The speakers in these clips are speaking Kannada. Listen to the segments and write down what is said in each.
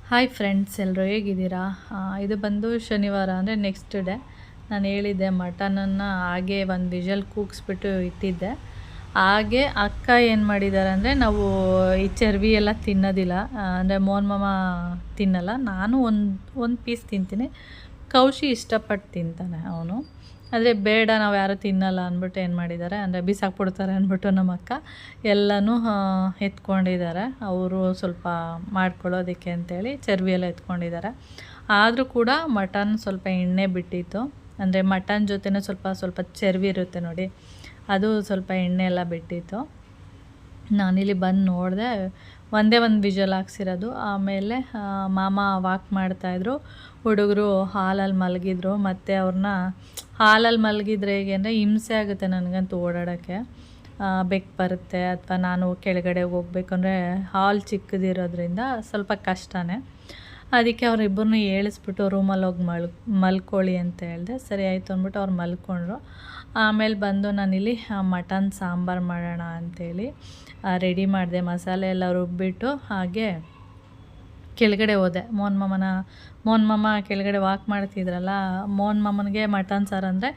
ಹಾಯ್ ಫ್ರೆಂಡ್ಸ್, ಎಲ್ಲರೂ ಹೇಗಿದ್ದೀರಾ? ಇದು ಬಂದು ಶನಿವಾರ ಅಂದರೆ ನೆಕ್ಸ್ಟ್ ಡೇ. ನಾನು ಹೇಳಿದ್ದೆ ಮಟನನ್ನು ಹಾಗೆ ಒಂದು ವಿಷಲ್ ಕೂಗಿಸ್ಬಿಟ್ಟು ಇಟ್ಟಿದ್ದೆ. ಹಾಗೆ ಅಕ್ಕ ಏನು ಮಾಡಿದ್ದಾರೆ ಅಂದರೆ, ನಾವು ಈ ಚರ್ವಿ ಎಲ್ಲ ತಿನ್ನೋದಿಲ್ಲ, ಅಂದರೆ ಮೋಹನ್ ಮಾಮ ತಿನ್ನಲ್ಲ, ನಾನು ಒಂದು ಪೀಸ್ ತಿಂತೀನಿ. ಕೌಶಿ ಇಷ್ಟಪಟ್ಟು ತಿಂತಾನೆ ಅವನು. ಆದರೆ ಬೇಡ, ನಾವು ಯಾರೂ ತಿನ್ನಲ್ಲ ಅಂದ್ಬಿಟ್ಟು ಏನು ಮಾಡಿದ್ದಾರೆ ಅಂದರೆ ಬಿಸಾಕ್ಬಿಡ್ತಾರೆ ಅಂದ್ಬಿಟ್ಟು ನಮ್ಮ ಅಕ್ಕ ಎಲ್ಲನೂ ಎತ್ಕೊಂಡಿದ್ದಾರೆ. ಅವರು ಸ್ವಲ್ಪ ಮಾಡ್ಕೊಳ್ಳೋದಕ್ಕೆ ಅಂತೇಳಿ ಚರ್ವಿ ಎಲ್ಲ ಎತ್ಕೊಂಡಿದ್ದಾರೆ. ಆದರೂ ಕೂಡ ಮಟನ್ ಸ್ವಲ್ಪ ಎಣ್ಣೆ ಬಿಟ್ಟಿತ್ತು, ಅಂದರೆ ಮಟನ್ ಜೊತೆನೂ ಸ್ವಲ್ಪ ಚರ್ವಿ ಇರುತ್ತೆ ನೋಡಿ, ಅದು ಸ್ವಲ್ಪ ಎಣ್ಣೆ ಎಲ್ಲ ಬಿಟ್ಟಿತ್ತು. ನಾನಿಲ್ಲಿ ಬಂದು ನೋಡಿದೆ, ಒಂದೇ ಒಂದು ವಿಷಲ್ ಹಾಕ್ಸಿರೋದು. ಆಮೇಲೆ ಮಾಮ ವಾಕ್ ಮಾಡ್ತಾಯಿದ್ರು, ಹುಡುಗರು ಹಾಲಲ್ಲಿ ಮಲಗಿದ್ರು. ಮತ್ತು ಅವ್ರನ್ನ ಹಾಲಲ್ಲಿ ಮಲಗಿದ್ರೆ ಹೇಗೆ ಅಂದರೆ ಹಿಂಸೆ ಆಗುತ್ತೆ ನನಗಂತೂ ಓಡಾಡೋಕ್ಕೆ. ಬೆಕ್ಕು ಬರುತ್ತೆ, ಅಥವಾ ನಾನು ಕೆಳಗಡೆ ಹೋಗ್ಬೇಕಂದ್ರೆ ಹಾಲ್ ಚಿಕ್ಕದಿರೋದ್ರಿಂದ ಸ್ವಲ್ಪ ಕಷ್ಟನೇ. ಅದಕ್ಕೆ ಅವರಿಬ್ಬರನ್ನೂ ಏಳಿಸ್ಬಿಟ್ಟು ರೂಮಲ್ಲಿ ಹೋಗಿ ಮಲ್ಕೊಳ್ಳಿ ಅಂತ ಹೇಳಿದೆ. ಸರಿ ಆಯಿತು ಅಂದ್ಬಿಟ್ಟು ಅವ್ರು ಮಲ್ಕೊಂಡ್ರು. ಆಮೇಲೆ ಬಂದು ನಾನಿಲ್ಲಿ ಮಟನ್ ಸಾಂಬಾರು ಮಾಡೋಣ ಅಂಥೇಳಿ ರೆಡಿ ಮಾಡಿದೆ. ಮಸಾಲೆ ಎಲ್ಲ ರುಬ್ಬಿಟ್ಟು ಹಾಗೆ ಕೆಳಗಡೆ ಹೋದೆ. ಮೋಹನ್ ಮಾಮ ಕೆಳಗಡೆ ವಾಕ್ ಮಾಡ್ತಿದ್ರಲ್ಲ, ಮೋಹನ್ ಮಾಮನಿಗೆ ಮಟನ್ ಸಾರು ಅಂದರೆ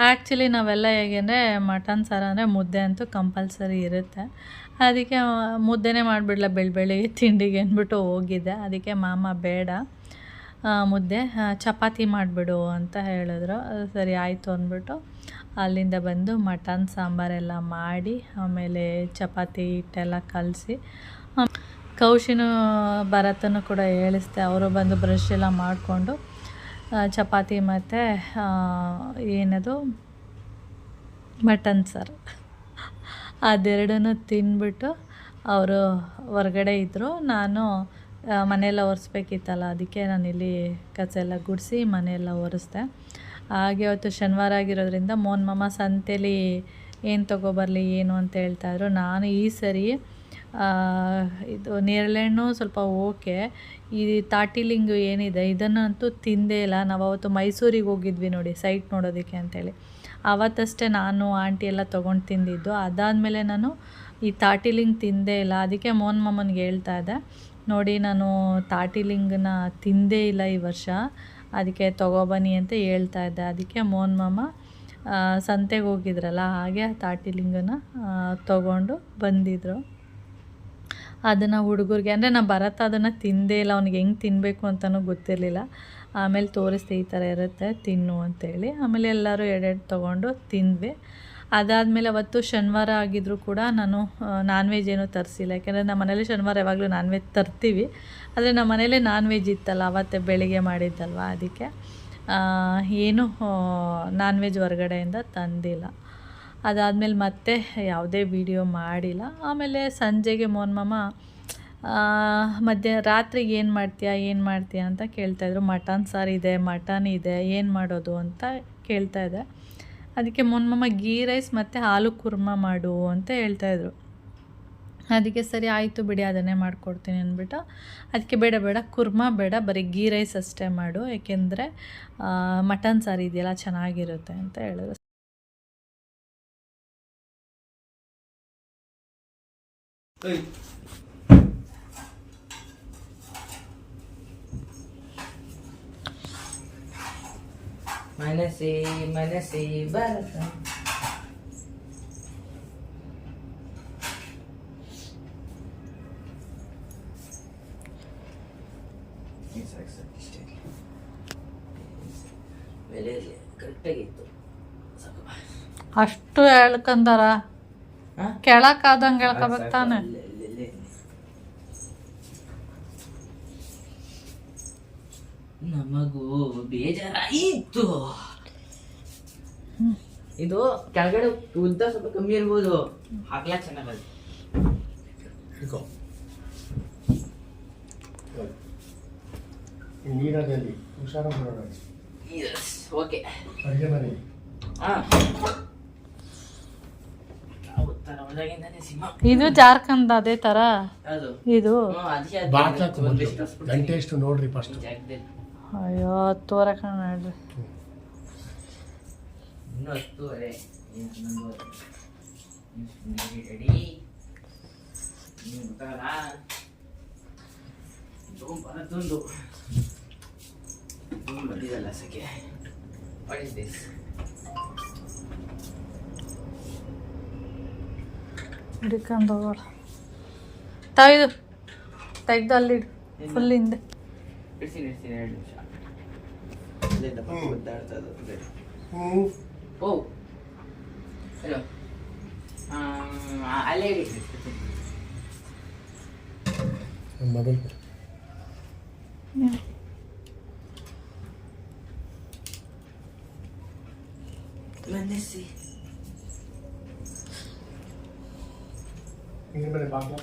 ಆ್ಯಕ್ಚುಲಿ ನಾವೆಲ್ಲ ಹೇಗೆ ಅಂದರೆ ಮಟನ್ ಸಾರು ಅಂದರೆ ಮುದ್ದೆ ಅಂತೂ ಕಂಪಲ್ಸರಿ ಇರುತ್ತೆ. ಅದಕ್ಕೆ ಮುದ್ದೆನೇ ಮಾಡಿಬಿಡ್ಲ ಬೆಳಿಗ್ಗೆ ತಿಂಡಿಗೆ ಅಂದ್ಬಿಟ್ಟು ಹೋಗಿದ್ದೆ. ಅದಕ್ಕೆ ಮಾಮ ಬೇಡ, ಮುದ್ದೆ ಚಪಾತಿ ಮಾಡಿಬಿಡು ಅಂತ ಹೇಳಿದ್ರು. ಸರಿ ಆಯಿತು ಅಂದ್ಬಿಟ್ಟು ಅಲ್ಲಿಂದ ಬಂದು ಮಟನ್ ಸಾಂಬಾರೆಲ್ಲ ಮಾಡಿ, ಆಮೇಲೆ ಚಪಾತಿ ಹಿಟ್ಟೆಲ್ಲ ಕಲಸಿ, ಕೌಶಿನೂ ಭರತನೂ ಕೂಡ ಹೇಳಿಸ್ದೆ. ಅವರು ಬಂದು ಬ್ರಷ್ ಎಲ್ಲ ಮಾಡಿಕೊಂಡು ಚಪಾತಿ ಮತ್ತು ಏನದು ಮಟನ್ ಸಾರು ಅದೆರಡನ್ನೂ ತಿಂದ್ಬಿಟ್ಟು ಅವರು ಹೊರಗಡೆ ಇದ್ದರು. ನಾನು ಮನೆಯೆಲ್ಲ ಒರೆಸ್ಬೇಕಿತ್ತಲ್ಲ, ಅದಕ್ಕೆ ನಾನಿಲ್ಲಿ ಕಸ ಎಲ್ಲ ಗುಡಿಸಿ ಮನೆಯೆಲ್ಲ ಒರೆಸ್ದೆ. ಹಾಗೆ ಅವತ್ತು ಶನಿವಾರ ಆಗಿರೋದ್ರಿಂದ ಮೋಹನ್ ಮಾಮ ಸಂತೆಲಿ ಏನು ತೊಗೊಬರಲಿ ಏನು ಅಂತ ಹೇಳ್ತಾಯಿದ್ರು. ನಾನು ಈ ಸರಿ ಇದು ನೇರಳೆಹಣ್ಣು ಸ್ವಲ್ಪ ಓಕೆ, ಈ ತಾಟಿಲಿಂಗು ಏನಿದೆ ಇದನ್ನಂತೂ ತಿಂದೇ ಇಲ್ಲ. ನಾವು ಅವತ್ತು ಮೈಸೂರಿಗೆ ಹೋಗಿದ್ವಿ ನೋಡಿ ಸೈಟ್ ನೋಡೋದಕ್ಕೆ ಅಂಥೇಳಿ, ಆವತ್ತಷ್ಟೇ ನಾನು ಆಂಟಿ ಎಲ್ಲ ತೊಗೊಂಡು ತಿಂದಿದ್ದು. ಅದಾದಮೇಲೆ ನಾನು ಈ ತಾಟಿಲಿಂಗ್ ತಿಂದೇ ಇಲ್ಲ. ಅದಕ್ಕೆ ಮೋಹನ್ ಮಾಮನಿಗೆ ಹೇಳ್ತಾ ಇದ್ದೆ, ನೋಡಿ ನಾನು ತಾಟಿಲಿಂಗನ್ನ ತಿಂದೇ ಇಲ್ಲ ಈ ವರ್ಷ, ಅದಕ್ಕೆ ತೊಗೊಬನ್ನಿ ಅಂತ ಹೇಳ್ತಾ ಇದ್ದೆ. ಅದಕ್ಕೆ ಮೋಹನ್ ಮಾಮ ಸಂತೆಗೆ ಹೋಗಿದ್ರಲ್ಲ, ಹಾಗೆ ತಾಟಿಲಿಂಗನ ತೊಗೊಂಡು ಬಂದಿದ್ರು. ಅದನ್ನು ಹುಡುಗರಿಗೆ ಅಂದರೆ ನಾನು ಭರತ ಅದನ್ನು ತಿಂದೇ ಇಲ್ಲ, ಅವ್ನಿಗೆ ಹೆಂಗೆ ತಿನ್ನಬೇಕು ಅಂತಲೂ ಗೊತ್ತಿರಲಿಲ್ಲ. ಆಮೇಲೆ ತೋರಿಸ್ದೆ ಈ ಥರ ಇರುತ್ತೆ ತಿನ್ನು ಅಂತೇಳಿ. ಆಮೇಲೆ ಎಲ್ಲರೂ ಎರಡೆರಡು ತೊಗೊಂಡು ತಿಂದ್ವಿ. ಅದಾದಮೇಲೆ ಅವತ್ತು ಶನಿವಾರ ಆಗಿದ್ದರೂ ಕೂಡ ನಾನು ನಾನ್ ವೆಜ್ ಏನೂ ತರಿಸಿಲ್ಲ, ಯಾಕೆಂದರೆ ನಮ್ಮ ಮನೇಲಿ ಶನಿವಾರ ಯಾವಾಗಲೂ ನಾನ್ ವೆಜ್ ತರ್ತೀವಿ. ಆದರೆ ನಮ್ಮ ಮನೇಲಿ ನಾನ್ ವೆಜ್ ಇತ್ತಲ್ಲ, ಅವತ್ತೇ ಬೆಳಿಗ್ಗೆ ಮಾಡಿದ್ದಲ್ವ, ಅದಕ್ಕೆ ಏನು ನಾನ್ ವೆಜ್ ಹೊರಗಡೆಯಿಂದ ತಂದಿಲ್ಲ. ಅದಾದಮೇಲೆ ಮತ್ತೆ ಯಾವುದೇ ವಿಡಿಯೋ ಮಾಡಿಲ್ಲ. ಆಮೇಲೆ ಸಂಜೆಗೆ ಮೋಹನ್ ಮಾಮ ರಾತ್ರಿಗೆ ಏನು ಮಾಡ್ತೀಯಾ ಅಂತ ಕೇಳ್ತಾಯಿದ್ರು. ಮಟನ್ ಸಾರು ಇದೆ, ಮಟನ್ ಇದೆ, ಏನು ಮಾಡೋದು ಅಂತ ಕೇಳ್ತಾಯಿದ್ದೆ. ಅದಕ್ಕೆ ಮೋಹನ್ ಮಾಮ ಗೀ ರೈಸ್ ಮತ್ತು ಆಲೂ ಕುರ್ಮಾ ಮಾಡು ಅಂತ ಹೇಳ್ತಾಯಿದ್ರು. ಅದಕ್ಕೆ ಸರಿ ಆಯಿತು ಬಿಡಿ, ಅದನ್ನೇ ಮಾಡಿಕೊಡ್ತೀನಿ ಅಂದ್ಬಿಟ್ಟು, ಅದಕ್ಕೆ ಬೇಡ ಕುರ್ಮಾ ಬೇಡ, ಬರೀ ಗೀ ರೈಸ್ ಅಷ್ಟೇ ಮಾಡು, ಏಕೆಂದರೆ ಮಟನ್ ಸಾರು ಇದೆಯಲ್ಲ ಚೆನ್ನಾಗಿರುತ್ತೆ ಅಂತ ಹೇಳಿದ್ರು. ಮನಸೇ ಭಾರತ ಕರೆಕ್ಟಾಗಿತ್ತು. ಅಷ್ಟು ಹೇಳ್ಕಂದಾರ, ಕೆಳಕಾದಂಗೆ ಹೇಳ್ಕೊಬೇಕು ತಾನೆ. ನಮಗೂ ಬೇಜಾರಾಯಿತು. ಇದು ಕೆಳಗಡೆ ಉದ್ದ ಸ್ವಲ್ಪ ಕಮ್ಮಿ ಇರ್ಬೋದು, ಹಾಕ್ಲಾ ಚೆನ್ನಾಗಲ್ಲ. ನೀರಲ್ಲಿ ಹುಷಾರು ಮಾಡೋಣ. ಓಕೆ, ಅಡುಗೆ ಮನೆ ಇದು ಜಾರ್ಖಂಡ್ ಅದೇ ಥರ ಇದು. ಗಂಟೆ ಎಷ್ಟು ನೋಡ್ರಿ ಫಸ್ಟ್. ಅಯ್ಯೋ ತೋರಕ ನೋಡ್ರಿ, ಇನ್ನೂ 10:30 ರೆಡಿ. ತೊಗೊಂಬರೋದೊಂದು ಬಂದಿದಲ್ಲ ಸೆಕೆ. What is this? ಹಿಡ್ಕೊಂಡು ಹೋಗೋಣ ತಾಯಿದು ತೆಗ್ದು ಅಲ್ಲಿಡು ಫುಲ್ ಹಿಂದೆ. ಇಡ್ತೀನಿ 2 ನಿಮಿಷ. ಅಲ್ಲಿಂದ ಒದ್ದಾಡ್ತಾ ಇರೋದು. ಓ ಹಲೋ, ಅಲ್ಲೇ ಇಡಿ. ಮೊದಲು ಬಂದಿಸಿ ಹಿಂಗೆ ಮೇಲೆ ಬಾಗ್ಲ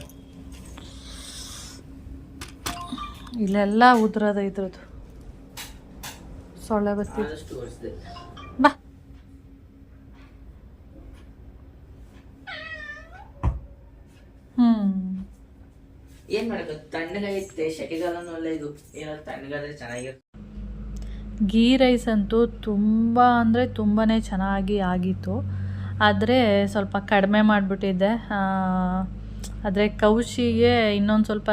ಇಲ್ಲೆಲ್ಲ ಉದ್ರದ ಇದ್ರದ್ದು ಸೊಳ್ಳೆ ಬರ್ತಿದ್ದು. ಆದಷ್ಟು ಒರೆಸ್ದೆ. ಬಾ ಏನ್ ಮಾಡಬೇಕು, ತಣ್ಣಗಾಗೈತೆ. ಸೆಕೆಗಾಲನೂ ಅಲ್ಲ ಇದು. ಏನಾದ್ರು ತಣ್ಣಗಾದ್ರೆ ಚೆನ್ನಾಗಿರುತ್ತೆ. ಗೀ ರೈಸ್ ಅಂತೂ ತುಂಬ ಅಂದರೆ ತುಂಬಾ ಚೆನ್ನಾಗಿ ಆಗಿತ್ತು. ಆದರೆ ಸ್ವಲ್ಪ ಕಡಿಮೆ ಮಾಡಿಬಿಟ್ಟಿದ್ದೆ. ಆದರೆ ಕೌಶಿಗೆ ಇನ್ನೊಂದು ಸ್ವಲ್ಪ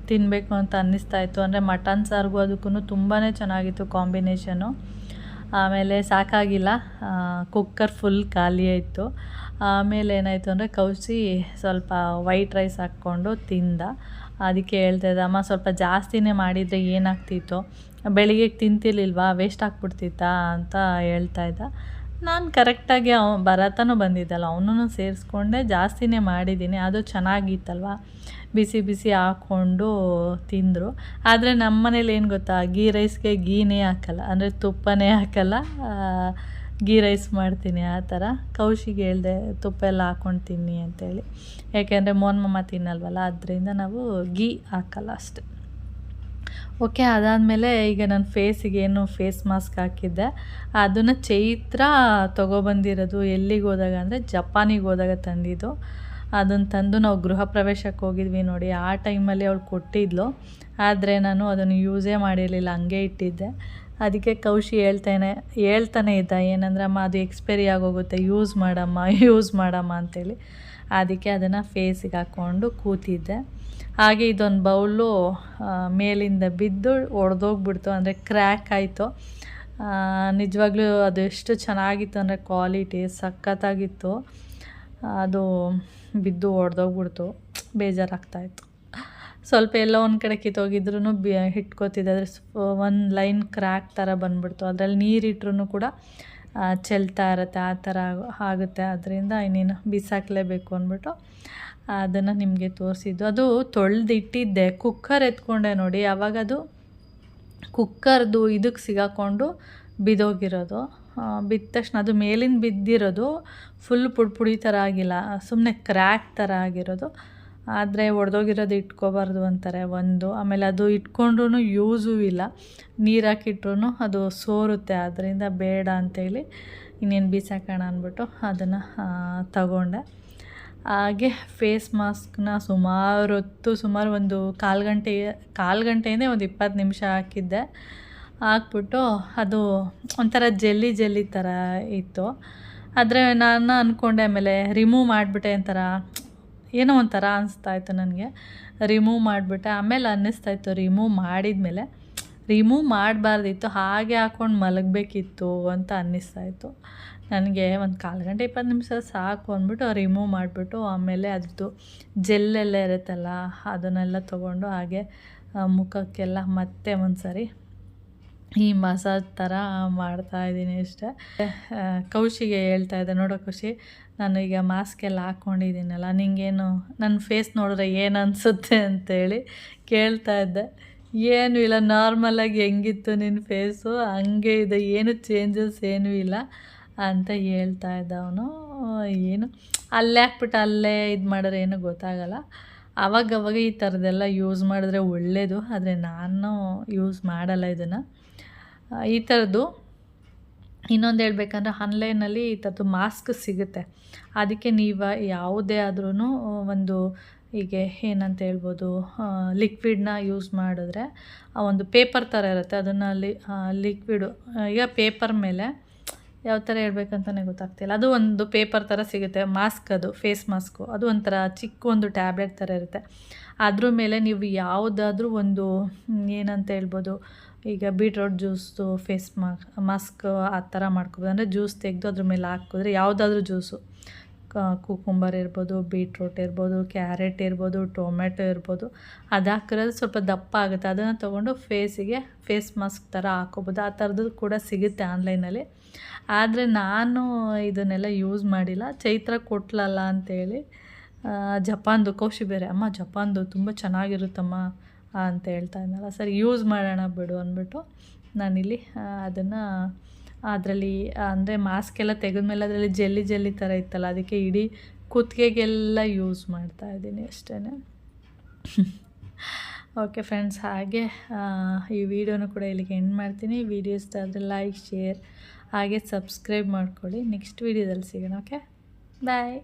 ತಿನ್ನಬೇಕು ಅಂತ ಅನ್ನಿಸ್ತಾಯಿತ್ತು. ಅಂದರೆ ಮಟನ್ ಸಾರಿಗೂ ಅದಕ್ಕೂ ತುಂಬಾ ಚೆನ್ನಾಗಿತ್ತು ಕಾಂಬಿನೇಷನು. ಆಮೇಲೆ ಸಾಕಾಗಿಲ್ಲ, ಕುಕ್ಕರ್ ಫುಲ್ ಖಾಲಿ ಆಯಿತು. ಆಮೇಲೆ ಏನಾಯಿತು ಅಂದರೆ ಕೌಶಿ ಸ್ವಲ್ಪ ವೈಟ್ ರೈಸ್ ಹಾಕ್ಕೊಂಡು ತಿಂದ. ಅದಕ್ಕೆ ಹೇಳ್ತಾಯಿದ್ದೆ, ಅಮ್ಮ ಸ್ವಲ್ಪ ಜಾಸ್ತಿನೇ ಮಾಡಿದರೆ ಏನಾಗ್ತಿತ್ತು, ಬೆಳಿಗ್ಗೆ ತಿಂತಿರ್ಲಿಲ್ವಾ, ವೇಸ್ಟ್ ಆಗ್ಬಿಡ್ತಿತ್ತಾ ಅಂತ ಹೇಳ್ತಾಯಿದ್ದ. ನಾನು ಕರೆಕ್ಟಾಗಿ ಭರತನೂ ಬಂದಿದ್ದಲ್ಲ, ಅವನೂ ಸೇರಿಸ್ಕೊಂಡೆ ಜಾಸ್ತಿನೇ ಮಾಡಿದ್ದೀನಿ. ಅದು ಚೆನ್ನಾಗಿತ್ತಲ್ವ, ಬಿಸಿ ಬಿಸಿ ಹಾಕ್ಕೊಂಡು ತಿಂದರು. ಆದರೆ ನಮ್ಮ ಮನೇಲಿ ಏನು ಗೊತ್ತಾ, ಗೀ ರೈಸ್ಗೆ ಗೀನೇ ಹಾಕಲ್ಲ, ಅಂದರೆ ತುಪ್ಪನೇ ಹಾಕಲ್ಲ, ಗೀ ರೈಸ್ ಮಾಡ್ತೀನಿ ಆ ಥರ. ಕೌಶಿಗೆ ಹೇಳಿದೆ ತುಪ್ಪ ಎಲ್ಲ ಹಾಕ್ಕೊಂಡು ತಿನ್ನಿ ಅಂತೇಳಿ, ಯಾಕೆಂದರೆ ಮೋಹನ್ ತಿನ್ನಲ್ವಲ್ಲ, ಅದರಿಂದ ನಾವು ಗೀ ಹಾಕಲ್ಲ ಅಷ್ಟೆ. ಓಕೆ, ಅದಾದಮೇಲೆ ಈಗ ನನ್ನ ಫೇಸಿಗೆ ಏನು ಫೇಸ್ ಮಾಸ್ಕ್ ಹಾಕಿದ್ದೆ, ಅದನ್ನು ಚೈತ್ರ ತೊಗೊಬಂದಿರೋದು. ಎಲ್ಲಿಗೆ ಹೋದಾಗ ಅಂದರೆ ಜಪಾನಿಗೆ ಹೋದಾಗ ತಂದಿದ್ದು. ಅದನ್ನು ತಂದು ನಾವು ಗೃಹ ಪ್ರವೇಶಕ್ಕೆ ಹೋಗಿದ್ವಿ ನೋಡಿ, ಆ ಟೈಮಲ್ಲಿ ಅವಳು ಕೊಟ್ಟಿದ್ಲು. ಆದರೆ ನಾನು ಅದನ್ನು ಯೂಸೇ ಮಾಡಿರಲಿಲ್ಲ, ಹಂಗೆ ಇಟ್ಟಿದ್ದೆ. ಅದಕ್ಕೆ ಕೌಶಿ ಹೇಳ್ತಾನೆ ಇದ್ದ, ಏನಂದ್ರೆ ಅಮ್ಮ ಅದು ಎಕ್ಸ್ಪೈರಿ ಆಗೋಗುತ್ತೆ, ಯೂಸ್ ಮಾಡಮ್ಮ ಅಂತೇಳಿ. ಅದಕ್ಕೆ ಅದನ್ನು ಫೇಸಿಗೆ ಹಾಕ್ಕೊಂಡು ಕೂತಿದ್ದೆ. ಹಾಗೆ ಇದೊಂದು ಬೌಲು ಮೇಲಿಂದ ಬಿದ್ದು ಒಡೆದೋಗ್ಬಿಡ್ತು, ಅಂದರೆ ಕ್ರ್ಯಾಕ್ ಆಯಿತು. ನಿಜವಾಗ್ಲೂ ಅದು ಎಷ್ಟು ಚೆನ್ನಾಗಿತ್ತು ಅಂದರೆ ಕ್ವಾಲಿಟಿ ಸಖತ್ತಾಗಿತ್ತು. ಅದು ಬಿದ್ದು ಒಡೆದೋಗ್ಬಿಡ್ತು, ಬೇಜಾರಾಗ್ತಾಯಿತ್ತು. ಸ್ವಲ್ಪ ಎಲ್ಲ ಒಂದು ಕಡೆ ಕಿತ್ತೋಗಿದ್ರೂ ಹಿಟ್ಕೋತಿದ್ದೆ, ಆದರೆ ಒಂದು ಲೈನ್ ಕ್ರ್ಯಾಕ್ ಥರ ಬಂದುಬಿಡ್ತು. ಅದರಲ್ಲಿ ನೀರಿಟ್ರೂ ಕೂಡ ಚೆಲ್ತಾ ಇರುತ್ತೆ, ಆ ಥರ ಆಗುತ್ತೆ. ಅದರಿಂದ ಇನ್ನೇನು ಬಿಸಾಕಲೇಬೇಕು ಅಂದ್ಬಿಟ್ಟು ಅದನ್ನು ನಿಮಗೆ ತೋರಿಸಿದ್ದು. ಅದು ತೊಳೆದಿಟ್ಟಿದ್ದೆ, ಕುಕ್ಕರ್ ಎತ್ಕೊಂಡೆ ನೋಡಿ, ಆವಾಗ ಅದು ಕುಕ್ಕರ್ದು ಇದಕ್ಕೆ ಸಿಗಾಕೊಂಡು ಬಿದ್ದೋಗಿರೋದು. ಬಿದ್ದ ತಕ್ಷಣ ಅದು ಮೇಲಿಂದ ಬಿದ್ದಿರೋದು ಫುಲ್ ಪುಡಿ ಥರ ಆಗಿಲ್ಲ, ಸುಮ್ಮನೆ ಕ್ರ್ಯಾಕ್ ಥರ ಆಗಿರೋದು. ಆದರೆ ಒಡೆದೋಗಿರೋದು ಇಟ್ಕೋಬಾರ್ದು ಅಂತಾರೆ ಒಂದು. ಆಮೇಲೆ ಅದು ಇಟ್ಕೊಂಡ್ರೂ ಯೂಸೂ ಇಲ್ಲ, ನೀರು ಹಾಕಿಟ್ರೂ ಅದು ಸೋರುತ್ತೆ. ಅದರಿಂದ ಬೇಡ ಅಂಥೇಳಿ ಇನ್ನೇನು ಬಿಸಾಕೋಣ ಅಂದ್ಬಿಟ್ಟು ಅದನ್ನು ತಗೊಂಡೆ. ಹಾಗೆ ಫೇಸ್ ಮಾಸ್ಕ್ನ ಸುಮಾರು ಒಂದು ಕಾಲು ಗಂಟೆಯಿಂದ ಒಂದು 20 ನಿಮಿಷ ಹಾಕಿದ್ದೆ. ಹಾಕ್ಬಿಟ್ಟು ಅದು ಒಂಥರ ಜೆಲ್ಲಿ ಥರ ಇತ್ತು. ಆದರೆ ನಾನು ಅಂದ್ಕೊಂಡೆ, ಆಮೇಲೆ ರಿಮೂವ್ ಮಾಡಿಬಿಟ್ಟೆ, ಏನೋ ಒಂಥರ ಅನಿಸ್ತಾಯಿತ್ತು ನನಗೆ. ರಿಮೂವ್ ಮಾಡಿಬಿಟ್ಟೆ. ಆಮೇಲೆ ಅನ್ನಿಸ್ತಾಯಿತ್ತು ರಿಮೂವ್ ಮಾಡಿದ್ಮೇಲೆ ರಿಮೂವ್ ಮಾಡಬಾರ್ದಿತ್ತು, ಹಾಗೆ ಹಾಕ್ಕೊಂಡು ಮಲಗಬೇಕಿತ್ತು ಅಂತ ಅನ್ನಿಸ್ತಾಯಿತ್ತು ನನಗೆ. ಒಂದು ಕಾಲು ಗಂಟೆ 20 ನಿಮಿಷ ಸಾಕು ಅಂದ್ಬಿಟ್ಟು ರಿಮೂವ್ ಮಾಡಿಬಿಟ್ಟು ಆಮೇಲೆ ಅದ್ರದ್ದು ಜೆಲ್ಲೆಲ್ಲ ಇರುತ್ತಲ್ಲ ಅದನ್ನೆಲ್ಲ ತೊಗೊಂಡು ಹಾಗೆ ಮುಖಕ್ಕೆಲ್ಲ ಮತ್ತೆ ಒಂದು ಸರಿ ಈ ಮಸಾಜ್ ಥರ ಮಾಡ್ತಾಯಿದ್ದೀನಿ ಅಷ್ಟೇ. ಕೌಶಿಗೆ ಹೇಳ್ತಾಯಿದ್ದೆ, ನೋಡೋ ಖುಷಿ, ನಾನು ಈಗ ಮಾಸ್ಕೆಲ್ಲ ಹಾಕ್ಕೊಂಡಿದ್ದೀನಲ್ಲ, ನಿಂಗೇನು ನನ್ನ ಫೇಸ್ ನೋಡಿದ್ರೆ ಏನು ಅನಿಸುತ್ತೆ ಅಂತೇಳಿ ಕೇಳ್ತಾಯಿದ್ದೆ. ಏನೂ ಇಲ್ಲ, ನಾರ್ಮಲಾಗಿ ಹೆಂಗಿತ್ತು ನಿನ್ನ ಫೇಸು ಹಂಗೆ ಇದೆ, ಏನು ಚೇಂಜಸ್ ಏನೂ ಇಲ್ಲ ಅಂತ ಹೇಳ್ತಾ ಇದ್ದ ಅವನು. ಏನು ಅಲ್ಲೇ ಹಾಕ್ಬಿಟ್ಟು ಅಲ್ಲೇ ಇದು ಮಾಡಿದ್ರೆ ಏನೂ ಗೊತ್ತಾಗಲ್ಲ. ಆವಾಗವಾಗ ಈ ಥರದ್ದೆಲ್ಲ ಯೂಸ್ ಮಾಡಿದ್ರೆ ಒಳ್ಳೆಯದು, ಆದರೆ ನಾನು ಯೂಸ್ ಮಾಡಲ್ಲ ಇದನ್ನು. ಈ ಥರದ್ದು ಇನ್ನೊಂದು ಹೇಳ್ಬೇಕಂದ್ರೆ ಆನ್ಲೈನಲ್ಲಿ ಈ ಥರದ್ದು ಮಾಸ್ಕ್ ಸಿಗುತ್ತೆ. ಅದಕ್ಕೆ ನೀವು ಯಾವುದೇ ಆದ್ರೂ ಒಂದು ಹೀಗೆ ಏನಂತ ಹೇಳ್ಬೋದು, ಲಿಕ್ವಿಡ್ನ ಯೂಸ್ ಮಾಡಿದ್ರೆ ಒಂದು ಪೇಪರ್ ಥರ ಇರುತ್ತೆ, ಅದನ್ನು ಲಿಕ್ವಿಡು ಈಗ ಪೇಪರ್ ಮೇಲೆ ಯಾವ ಥರ ಹೇಳ್ಬೇಕಂತಲೇ ಗೊತ್ತಾಗ್ತಿಲ್ಲ, ಅದು ಒಂದು ಪೇಪರ್ ಥರ ಸಿಗುತ್ತೆ ಮಾಸ್ಕ್, ಅದು ಫೇಸ್ ಮಾಸ್ಕು. ಅದು ಒಂಥರ ಚಿಕ್ಕ ಒಂದು ಟ್ಯಾಬ್ಲೆಟ್ ಥರ ಇರುತ್ತೆ. ಅದ್ರ ಮೇಲೆ ನೀವು ಯಾವುದಾದ್ರೂ ಒಂದು ಏನಂತ ಹೇಳ್ಬೋದು, ಈಗ ಬೀಟ್ರೋಟ್ ಜ್ಯೂಸ್ದು ಫೇಸ್ ಮಾಸ್ಕ್ ಆ ಥರ ಮಾಡ್ಕೊಬೋದು. ಅಂದರೆ ಜ್ಯೂಸ್ ತೆಗೆದು ಅದ್ರ ಮೇಲೆ ಹಾಕಿದ್ರೆ ಯಾವುದಾದ್ರೂ ಜ್ಯೂಸು, ಕುಕುಂಬರ್ ಇರ್ಬೋದು, ಬೀಟ್ರೋಟ್ ಇರ್ಬೋದು, ಕ್ಯಾರೆಟ್ ಇರ್ಬೋದು, ಟೊಮೆಟೊ ಇರ್ಬೋದು, ಅದು ಹಾಕಿರೋದು ಸ್ವಲ್ಪ ದಪ್ಪ ಆಗುತ್ತೆ. ಅದನ್ನು ತೊಗೊಂಡು ಫೇಸಿಗೆ ಫೇಸ್ ಮಾಸ್ಕ್ ಥರ ಹಾಕೋಬೋದು. ಆ ಥರದ್ದು ಕೂಡ ಸಿಗುತ್ತೆ ಆನ್ಲೈನಲ್ಲಿ. ಆದರೆ ನಾನು ಇದನ್ನೆಲ್ಲ ಯೂಸ್ ಮಾಡಿಲ್ಲ. ಚೈತ್ರ ಕೊಟ್ಲಲ್ಲ ಅಂಥೇಳಿ ಜಪಾನ್ದು ಕೌಶಿ ಬೇರೆ ಅಮ್ಮ ಜಪಾನ್ದು ತುಂಬ ಚೆನ್ನಾಗಿರುತ್ತಮ್ಮ ಅಂತ ಹೇಳ್ತಾ ಇದ್ನಲ್ಲ, ಸರಿ ಯೂಸ್ ಮಾಡೋಣ ಬಿಡು ಅಂದ್ಬಿಟ್ಟು ನಾನಿಲ್ಲಿ ಅದನ್ನು ಅದರಲ್ಲಿ ಅಂದರೆ ಮಾಸ್ಕ್ ಎಲ್ಲ ತೆಗೆದ್ಮೇಲೆ ಅದರಲ್ಲಿ ಜೆಲ್ಲಿ ಥರ ಇತ್ತಲ್ಲ, ಅದಕ್ಕೆ ಇಡೀ ಕುತ್ತಿಗೆಗೆಲ್ಲ ಯೂಸ್ ಮಾಡ್ತಾಯಿದ್ದೀನಿ ಅಷ್ಟೇ. ಓಕೆ ಫ್ರೆಂಡ್ಸ್, ಹಾಗೆ ಈ ವಿಡಿಯೋನು ಕೂಡ ಇಲ್ಲಿಗೆ ಎಂಡ್ ಮಾಡ್ತೀನಿ. ವಿಡಿಯೋ ಇಷ್ಟ ಆದರೆ ಲೈಕ್, ಶೇರ್ ಹಾಗೆ ಸಬ್ಸ್ಕ್ರೈಬ್ ಮಾಡ್ಕೊಳ್ಳಿ. ನೆಕ್ಸ್ಟ್ ವಿಡಿಯೋದಲ್ಲಿ ಸಿಗೋಣ. ಓಕೆ, ಬಾಯ್.